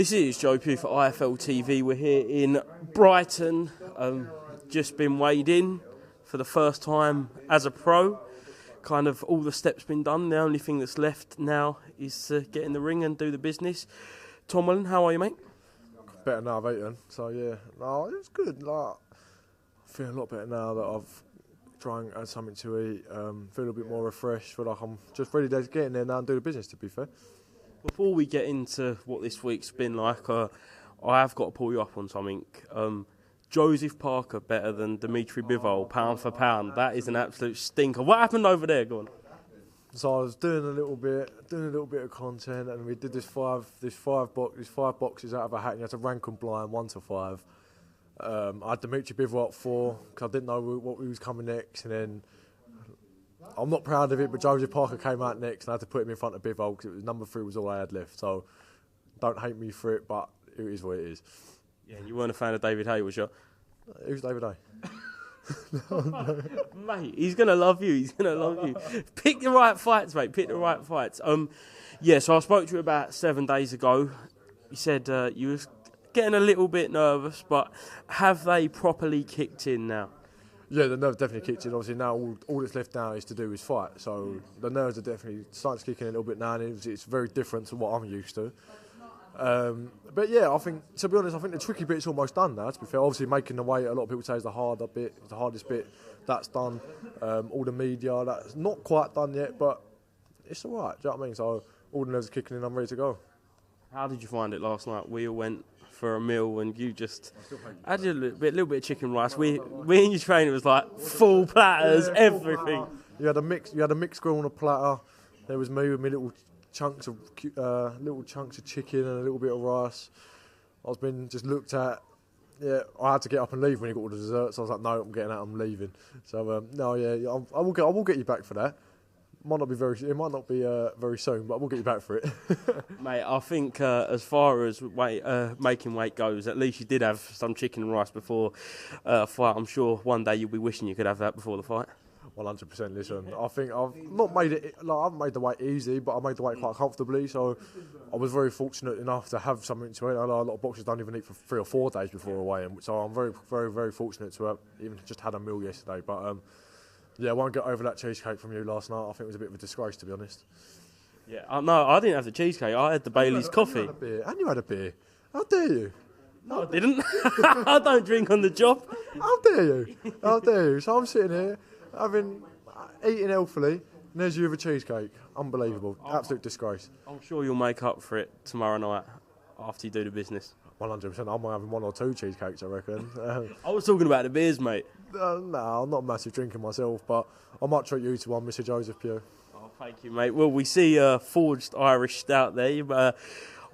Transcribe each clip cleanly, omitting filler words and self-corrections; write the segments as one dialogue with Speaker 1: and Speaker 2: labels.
Speaker 1: This is Joe Pugh for IFL TV. We're here in Brighton. Just been weighed in for the first time as a pro. Kind of all the steps been done. The only thing that's left now is to get in the ring and do the business. Tom Welland, how are you, mate?
Speaker 2: Better now I've eaten. So yeah, no, it was good. Like, I feel a lot better now that I've tried and had something to eat. Feel a bit more refreshed. Feel like I'm just ready to get in there now and do the business, to be fair.
Speaker 1: Before we get into what this week's been like, I have got to pull you up on something. Joseph Parker better than Dimitri Bivol, pound for pound. That is an absolute stinker. What happened over there? Go on.
Speaker 2: So I was doing a little bit of content, and we did these five boxes out of a hat, and you had to rank them blind 1 to 5. I had Dimitri Bivol at 4 because I didn't know what was coming next, and then I'm not proud of it, but Joseph Parker came out next, and I had to put him in front of Bivol because it was number 3 was all I had left. So don't hate me for it, but it is what it is.
Speaker 1: Yeah, you weren't a fan of David Hay, was you?
Speaker 2: Who's David Hay?
Speaker 1: No. Mate, he's going to love you. He's going to love you. Pick the right fights, mate. Pick the right fights. Yeah, so I spoke to you about 7 days ago. You said you were getting a little bit nervous, but have they properly kicked in now?
Speaker 2: Yeah, the nerves definitely kicked in. Obviously, now all that's left now is to do is fight. So the nerves are definitely starting to kick in a little bit now, and it's very different to what I'm used to. But yeah, I think, to be honest, I think the tricky bit's almost done now, to be fair. Obviously, making the weight, a lot of people say is the hardest bit. That's done. All the media, that's not quite done yet, but it's all right. Do you know what I mean? So all the nerves are kicking in, I'm ready to go.
Speaker 1: How did you find it last night? We all went for a meal and you just had a little bit of chicken rice. We and your trainer was like full platters, everything.
Speaker 2: You had a mixed grill on a platter. There was me with my little chunks of chicken and a little bit of rice. I was being just looked at. Yeah, I had to get up and leave when he got all the desserts. So I was like, no, I'm getting out. I'm leaving. So no, yeah, I will get you back for that. It might not be very soon, but I will get you back for it.
Speaker 1: Mate, I think as far as making weight goes, at least you did have some chicken and rice before a fight. I'm sure one day you'll be wishing you could have that before the fight.
Speaker 2: 100%. Listen, I think I've not made it. Like, I haven't made the weight easy, but I made the weight quite comfortably. So I was very fortunate enough to have something to eat. I know a lot of boxers don't even eat for 3 or 4 days before a weigh-in. So I'm very, very, very fortunate to have even just had a meal yesterday. But yeah, I won't get over that cheesecake from you last night. I think it was a bit of a disgrace, to be honest.
Speaker 1: Yeah, no, I didn't have the cheesecake. I had the Bailey's coffee.
Speaker 2: And you had a beer. How dare you?
Speaker 1: No, I didn't. I don't drink on the job.
Speaker 2: How dare you? How dare you? So I'm sitting here, eating healthily, and there's you with a cheesecake. Unbelievable. Absolute disgrace.
Speaker 1: I'm sure you'll make up for it tomorrow night after you do the business.
Speaker 2: 100%. I'm having 1 or 2 cheesecakes, I reckon.
Speaker 1: I was talking about the beers, mate.
Speaker 2: No, I'm not a massive drinker myself, but I might treat you to one, Mr. Joseph Pugh.
Speaker 1: Oh, thank you, mate. Well, we see a forged Irish stout there.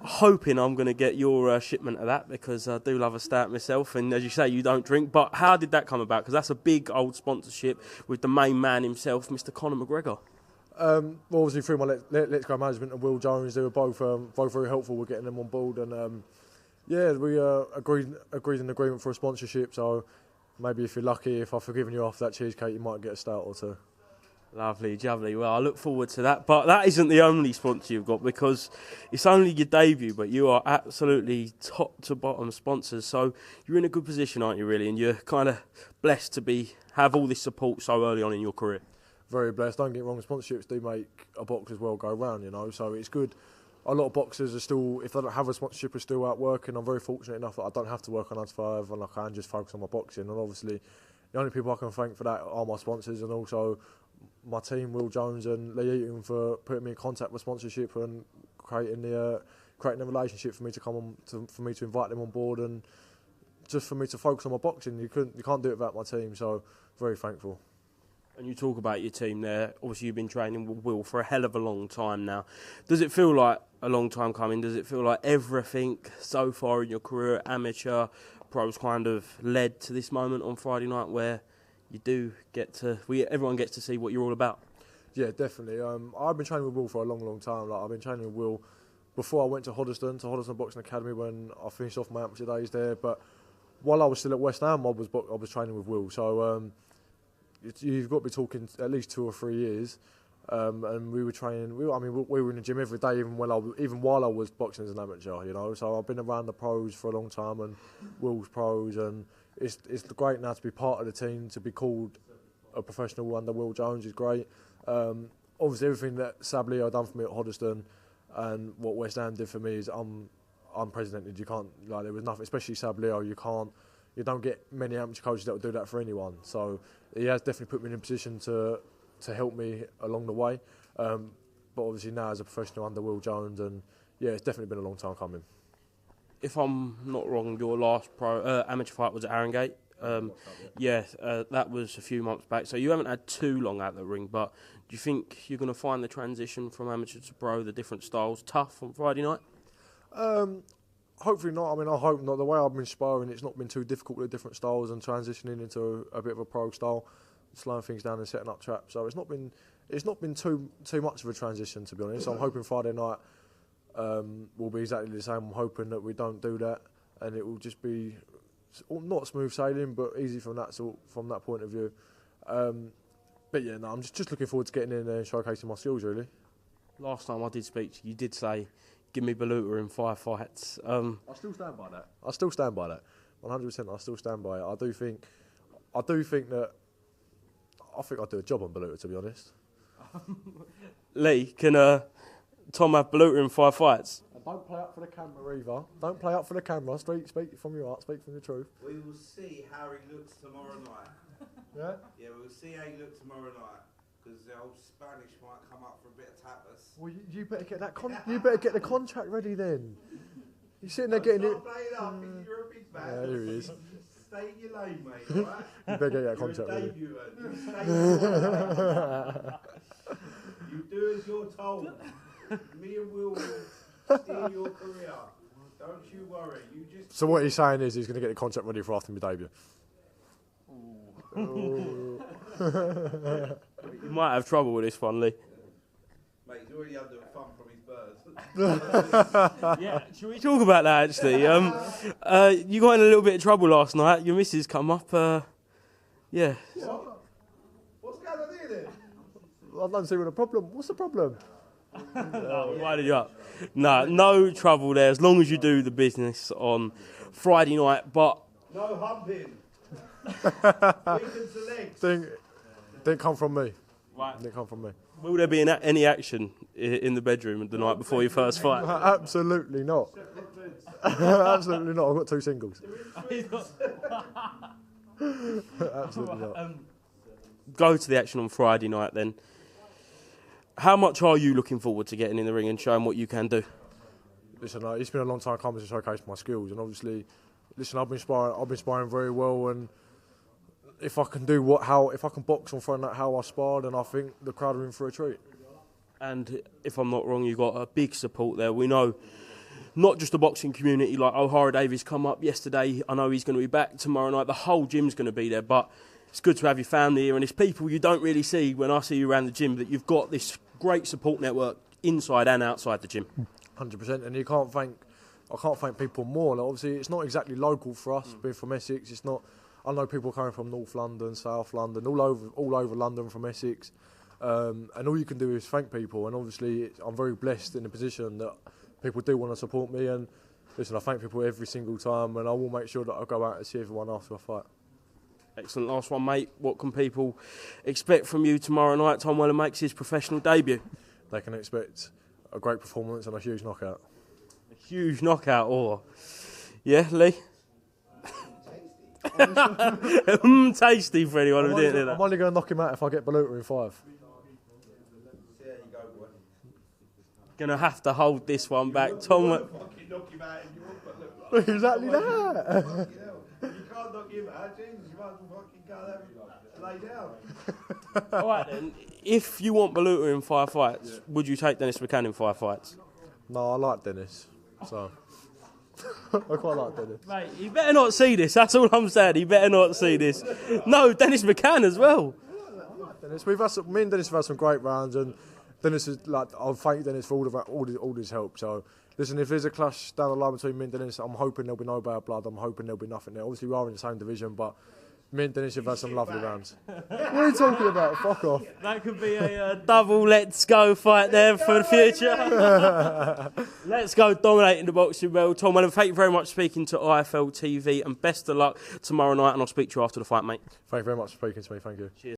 Speaker 1: Hoping I'm going to get your shipment of that because I do love a stout myself, and as you say, you don't drink. But how did that come about? Because that's a big old sponsorship with the main man himself, Mr. Conor McGregor.
Speaker 2: Well, obviously through my Let's Go management and Will Jones, they were both very helpful with getting them on board, and yeah, we agreed an agreement for a sponsorship. So maybe if you're lucky, if I've forgiven you after that cheesecake, you might get a stout or 2.
Speaker 1: Lovely, lovely. Well, I look forward to that. But that isn't the only sponsor you've got, because it's only your debut, but you are absolutely top to bottom sponsors. So you're in a good position, aren't you, really? And you're kind of blessed to have all this support so early on in your career. Very blessed.
Speaker 2: Don't get me wrong, sponsorships do make a boxer's world go round, so it's good. A lot of boxers are still, if they don't have a sponsorship, are still out working. I'm very fortunate enough that I don't have to work on 9 to 5 and I can just focus on my boxing. And obviously, the only people I can thank for that are my sponsors, and also my team, Will Jones and Lee Eaton, for putting me in contact with sponsorship and creating the relationship for me to come on, for me to invite them on board, and just for me to focus on my boxing. You can't do it without my team, so very thankful.
Speaker 1: And you talk about your team there. Obviously, you've been training with Will for a hell of a long time now. Does it feel like a long time coming? Does it feel like everything so far in your career, amateur, pros, kind of led to this moment on Friday night where you do everyone gets to see what you're all about?
Speaker 2: Yeah, definitely. I've been training with Will for a long, long time. I've been training with Will before I went to Hoddesdon Boxing Academy, when I finished off my amateur days there. But while I was still at West Ham, I was training with Will. So you've got to be talking at least 2 or 3 years. and we were training. We were in the gym every day, even while I was boxing as an amateur. So I've been around the pros for a long time, and Will's pros, and it's great now to be part of the team, to be called a professional under Will Jones is great. Obviously, everything that Sablio done for me at Hoddesdon and what West Ham did for me is unprecedented. You can't, there was nothing, especially Sablio. You don't get many amateur coaches that will do that for anyone. So he has definitely put me in a position to help me along the way. But obviously now as a professional under Will Jones, and yeah, it's definitely been a long time coming.
Speaker 1: If I'm not wrong, your last amateur fight was at Harringay. That was a few months back. So you haven't had too long out the ring, but do you think you're going to find the transition from amateur to pro, the different styles, tough on Friday night?
Speaker 2: Hopefully not. I hope not. The way I've been sparring, it's not been too difficult with the different styles and transitioning into a bit of a pro style, slowing things down and setting up traps. So it's not been too much of a transition, to be honest. So I'm hoping Friday night will be exactly the same. I'm hoping that we don't do that, and it will just be not smooth sailing, but easy from that point of view. But yeah, no, I'm just looking forward to getting in there and showcasing my skills, really.
Speaker 1: Last time I did speak to you, you did say, give me Baluta in 5 fights.
Speaker 2: I still stand by that. 100%. I still stand by it. I do think that I'll do a job on Baluta, to be honest.
Speaker 1: Lee, can Tom have Baluta in 5 fights?
Speaker 2: And don't play up for the camera either. Don't play up for the camera. Speak from your heart. Speak from the truth.
Speaker 3: We will see how he looks tomorrow night.
Speaker 2: Yeah?
Speaker 3: Yeah, we'll see how he looks tomorrow night. Because the old Spanish might come up for a bit of tapas.
Speaker 2: Well, you better get that. You better get the contract ready then. You're sitting there getting it.
Speaker 3: Play it up. You're a big man.
Speaker 2: Yeah, here he is.
Speaker 3: Stay in your lane, mate. All right?
Speaker 2: You better get that contract
Speaker 3: You're a
Speaker 2: ready.
Speaker 3: debutant. You stay in your lane. You do as you're told. Me and Will steer your career. Don't you worry. You just.
Speaker 2: So what he's saying is he's going to get the contract ready for after my debut.
Speaker 1: You might have trouble with this one, Lee.
Speaker 3: Mate, he's already under a thumb from his birds.
Speaker 1: Yeah, should we talk about that actually? You got in a little bit of trouble last night. Your missus come up. Yeah.
Speaker 3: What's going on here then?
Speaker 2: I don't see what the problem. What's the problem?
Speaker 1: Why did you up? No trouble there as long as you do the business on Friday night. But
Speaker 3: No humping. Weaken to legs.
Speaker 2: Didn't come from me.
Speaker 1: right.
Speaker 2: Didn't come from me.
Speaker 1: Will there be any action in the bedroom the night before your first fight?
Speaker 2: Absolutely not. Absolutely not. I've got 2 singles. Absolutely not.
Speaker 1: Go to the action on Friday night then. How much are you looking forward to getting in the ring and showing what you can do?
Speaker 2: Listen, it's been a long time coming to showcase my skills, and obviously, I've been sparring very well, and if I can if I can box on Friday night how I sparred, then I think the crowd are in for a treat.
Speaker 1: And if I'm not wrong, you've got a big support there. We know not just the boxing community, like O'Hara Davies come up yesterday. I know he's going to be back tomorrow night. The whole gym's going to be there, but it's good to have your family here, and it's people you don't really see when I see you around the gym, that you've got this great support network inside and outside the gym.
Speaker 2: 100%, and I can't thank people more. Like, obviously, it's not exactly local for us, being from Essex. It's not. I know people coming from North London, South London, all over London from Essex, and all you can do is thank people. And obviously, I'm very blessed in the position that people do want to support me. And listen, I thank people every single time, and I will make sure that I go out and see everyone after I fight.
Speaker 1: Excellent. Last one, mate. What can people expect from you tomorrow night? Tom Welland makes his professional debut.
Speaker 2: They can expect a great performance and a huge knockout.
Speaker 1: A huge knockout, or yeah, Lee. Tasty for anyone who didn't hear that.
Speaker 2: I'm only going to knock him out if I get Baluta in 5.
Speaker 3: There you go, boy.
Speaker 1: Gonna have to hold this one back, Tom.
Speaker 3: Fucking knock him out in your look.
Speaker 2: Exactly that.
Speaker 3: You can't knock him out, Jesus. You might as well fucking go there and lay down.
Speaker 1: All right then. If you want Baluta in 5 fights, would you take Dennis Mccann in 5 fights?
Speaker 2: No, I like Dennis. So I quite like Dennis.
Speaker 1: Mate, you better not see this. That's all I'm saying. You better not see this. No, Dennis Mccann as well.
Speaker 2: Dennis, me and Dennis have had some great rounds, and Dennis is like, I'll thank Dennis for all his help. So listen, if there's a clash down the line between me and Dennis, I'm hoping there'll be no bad blood. I'm hoping there'll be nothing there. Obviously, we are in the same division, but Me and Dennis have had some lovely rounds. What are you talking about? Fuck off.
Speaker 1: That could be a double let's go fight there for the future. Let's go dominating the boxing world. Tom Welland, thank you very much for speaking to IFL TV and best of luck tomorrow night, and I'll speak to you after the fight, mate.
Speaker 2: Thank you very much for speaking to me. Thank you.
Speaker 1: Cheers.